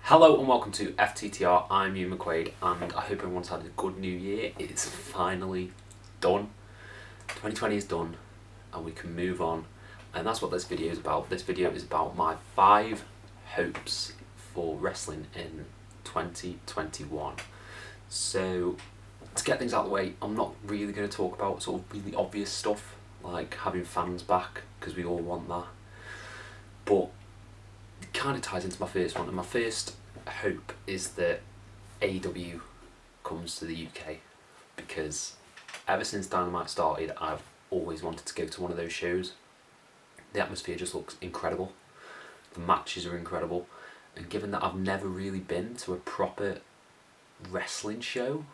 Hello and welcome to FTTR. I'm Hugh McQuaid and I hope everyone's had a good new year. It's finally done. 2020 is done and we can move on, and that's what this video is about. This video is about my 5 hopes for wrestling in 2021. So to get things out of the way, I'm not really going to talk about sort of really obvious stuff like having fans back, because we all want that. But it kind of ties into my first one, and my first hope is that AEW comes to the UK, because ever since Dynamite started, I've always wanted to go to one of those shows. The atmosphere just looks incredible, the matches are incredible, and given that I've never really been to a proper wrestling show,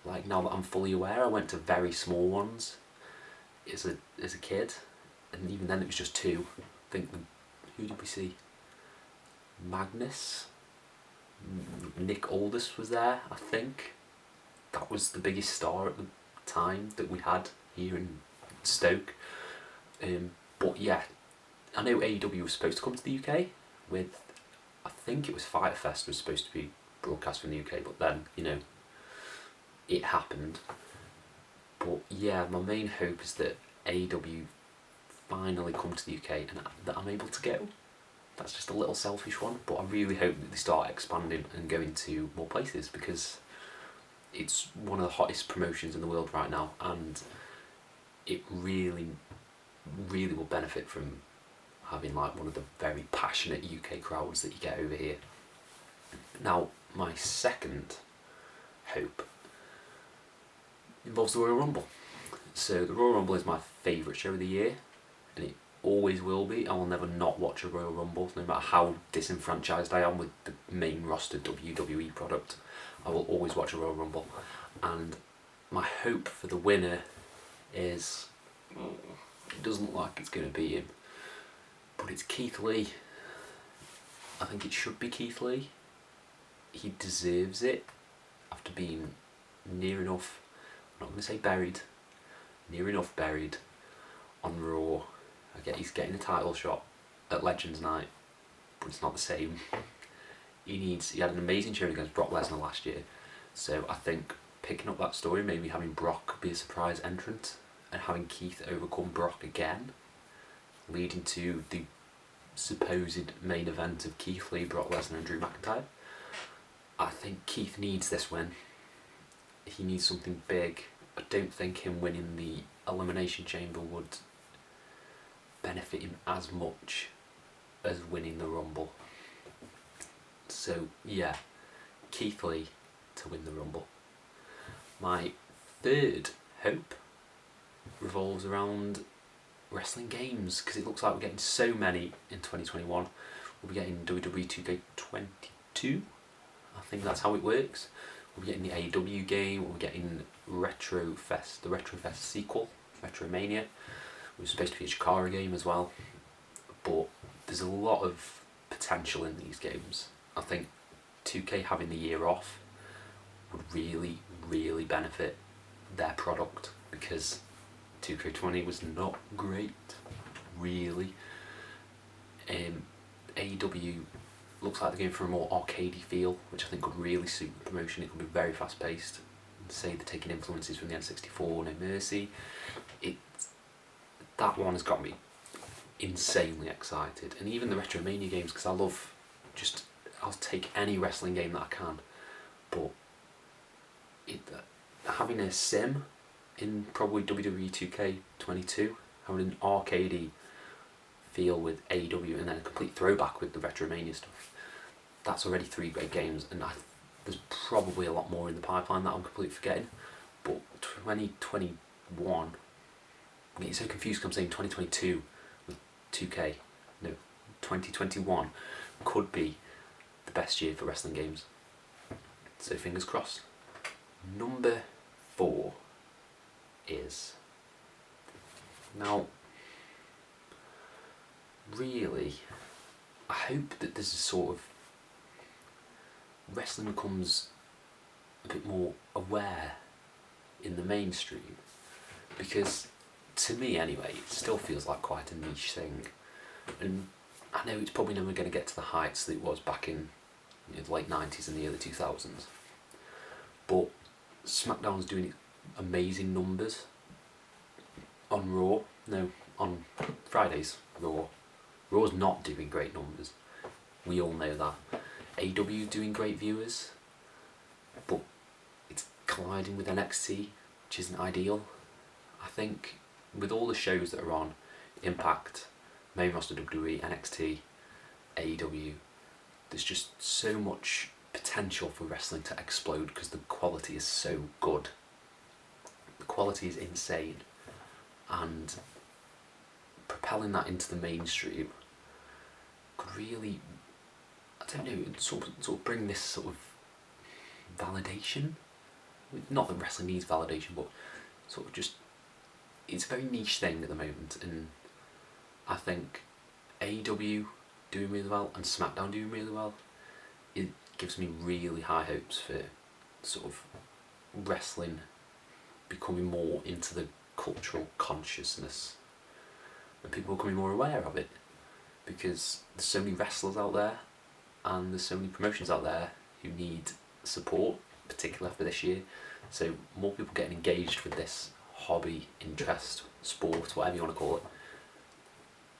like now that I'm fully aware, I went to very small ones as a kid, and even then it was just 2. I think, who did we see? Magnus? Nick Aldis was there, I think. That was the biggest star at the time that we had here in Stoke. But yeah, I know AEW was supposed to come to the UK with, I think it was Fyter Fest was supposed to be broadcast from the UK, but then, it happened. But yeah, my main hope is that AEW finally come to the UK and that I'm able to go. That's just a little selfish one, but I really hope that they start expanding and going to more places, because it's one of the hottest promotions in the world right now, and it really, really will benefit from having like one of the very passionate UK crowds that you get over here. Now, my second hope involves the Royal Rumble. So the Royal Rumble is my favourite show of the year, and it always will be. I will never not watch a Royal Rumble, no matter how disenfranchised I am with the main roster WWE product. I will always watch a Royal Rumble, and my hope for the winner is, it doesn't look like it's going to be him, but it's Keith Lee. I think it should be Keith Lee. He deserves it after being near enough, I'm not going to say buried, near enough buried on Raw. He's getting a title shot at Legends Night, but it's not the same. He had an amazing show against Brock Lesnar last year, so I think picking up that story, maybe having Brock be a surprise entrant and having Keith overcome Brock again, leading to the supposed main event of Keith Lee, Brock Lesnar and Drew McIntyre. I think Keith needs this win. He needs something big. I don't think him winning the Elimination Chamber would benefit him as much as winning the Rumble. So yeah, Keith Lee to win the Rumble. My third hope revolves around wrestling games, because it looks like we're getting so many in 2021. We'll be getting WWE 2K22, I think that's how it works. We'll be getting the AEW game, we'll be getting Retrofest, the Retrofest sequel, Retromania. It was supposed to be a Chikara game as well, but there's a lot of potential in these games. I think 2K having the year off would really, really benefit their product, because 2K20 was not great, really. AEW looks like they're going for a more arcadey feel, which I think could really suit the promotion. It could be very fast paced. Say they're taking influences from the N64, No Mercy. That one has got me insanely excited, and even the Retromania games, because I'll take any wrestling game that I can, but having a sim in probably WWE 2K22, having an arcadey feel with AEW, and then a complete throwback with the Retromania stuff, that's already 3 great games, and there's probably a lot more in the pipeline that I'm completely forgetting. But 2021, I'm getting so confused because I'm saying 2022 with 2K. No, 2021 could be the best year for wrestling games. So fingers crossed. Number 4 is, now, really, I hope that this is sort of, wrestling becomes a bit more aware in the mainstream, because to me anyway, it still feels like quite a niche thing, and I know it's probably never going to get to the heights that it was back in the late 90s and the early 2000s. But SmackDown's doing amazing numbers on Raw. No, on Fridays, Raw. Raw's not doing great numbers. We all know that. AEW doing great viewers, but it's colliding with NXT, which isn't ideal. I think with all the shows that are on, Impact, main roster WWE, NXT, AEW, there's just so much potential for wrestling to explode because the quality is so good. The quality is insane, and propelling that into the mainstream could really, I don't know, sort of bring this sort of validation. Not that wrestling needs validation, but sort of just, it's a very niche thing at the moment, and I think AEW doing really well and SmackDown doing really well, it gives me really high hopes for sort of wrestling becoming more into the cultural consciousness and people becoming more aware of it, because there's so many wrestlers out there and there's so many promotions out there who need support, particularly after this year. So more people getting engaged with this hobby, interest, sport, whatever you want to call it,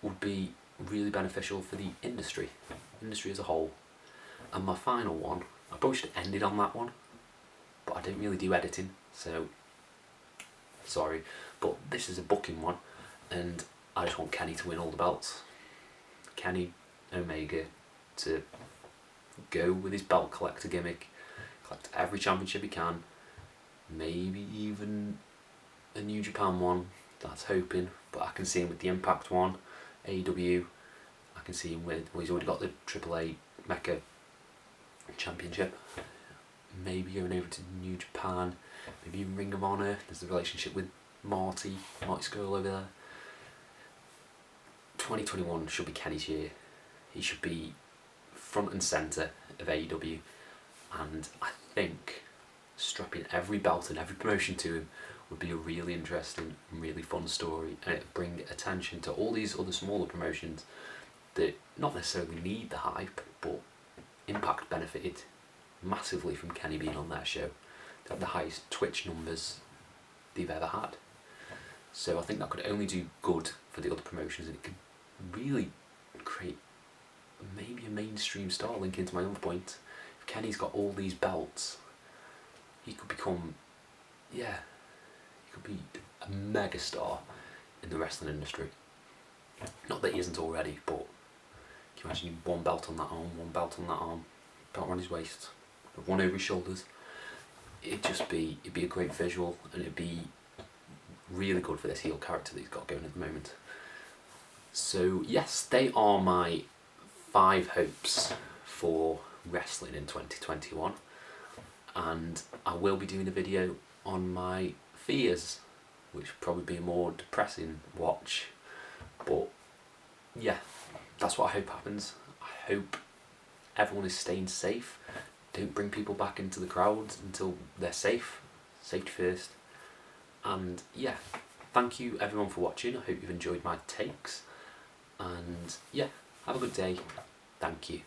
would be really beneficial for the industry as a whole. And my final one, I probably should have ended on that one, but I don't really do editing, so sorry, but this is a booking one, and I just want Kenny to win all the belts. Kenny Omega to go with his belt collector gimmick, collect every championship he can, maybe even a New Japan one, that's hoping, but I can see him with the Impact one, AEW, I can see him with, well, he's already got the AAA Mecca Championship, maybe going over to New Japan, maybe even Ring of Honor. There's a relationship with Marty Scurll over there. 2021 should be Kenny's year. He should be front and centre of AEW, and I think strapping every belt and every promotion to him would be a really interesting and really fun story, and it'd bring attention to all these other smaller promotions that not necessarily need the hype, but Impact benefited massively from Kenny being on their show. They have the highest Twitch numbers they've ever had. So I think that could only do good for the other promotions, and it could really create maybe a mainstream star. Link into my other point, if Kenny's got all these belts, he could become, he could be a mega star in the wrestling industry. Not that he isn't already, but can you imagine one belt on that arm, belt around his waist, one over his shoulders? It'd be a great visual, and it'd be really good for this heel character that he's got going at the moment. So yes, they are my 5 hopes for wrestling in 2021, and I will be doing a video on my fears, which will probably be a more depressing watch, but yeah, that's what I hope happens. I hope everyone is staying safe. Don't bring people back into the crowds until they're safe. Safety first. And yeah, thank you everyone for watching. I hope you've enjoyed my takes. And yeah, have a good day. Thank you.